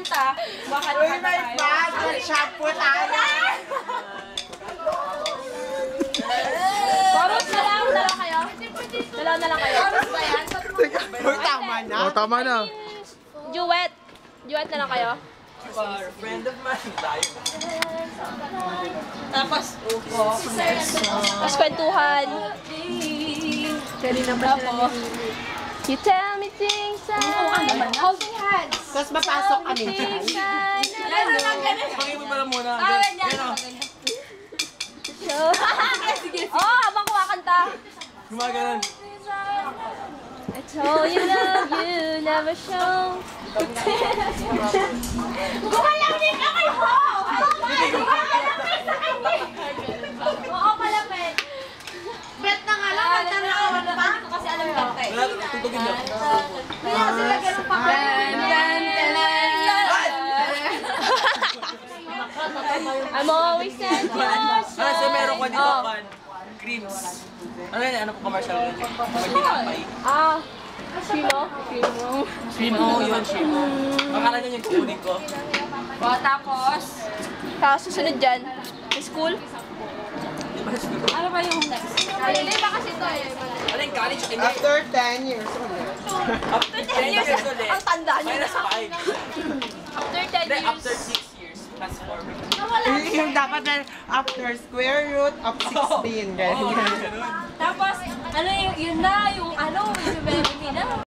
kanta. Baka Uy, may bag! Mag-shampoo tayo! Chorus na lang kayo. Dalawa na lang kayo. Chorus ba yan? Uy, tama na. Oh, tama na. Duet. Duet na lang kayo. Friend of mine tayo. Tapos kwentuhan. Tapos, you tell me things holding hands. Tapos mapasok kami dyan. Meron lang ganun. Pangin mo pala muna. Oh, habang kumakanta. Gumaganon. I told you love you, never show. Gumalaw din ka kay Ho! Gumalaw din sa kanya! Oo, malapit. Bet na nga lang, bet na ako pa. Kasi alam ko kay. Tutugin niyo. Hindi na sila ganun pa. I'm always sent your Ah, so meron ko dito pan. Creams. Ano yan? Ano po commercial? May pinapay. Ah, Shimo? Shimo yun, Shimo. Akala niya yung kukunin ko. O, tapos susunod dyan, school. Di ba siguro? Ano ba yung next? Kalili ba kasi ito eh? Ano yung college? Hindi. After 10 years ulit. After 10 years ulit. Ang tanda niyo Minus na. 5. After 10 Then years. after 6 years. Plus 4. Yung dapat na after square root of 16. Ganyan. Tapos, ano yun na, yung ano, yung memory na.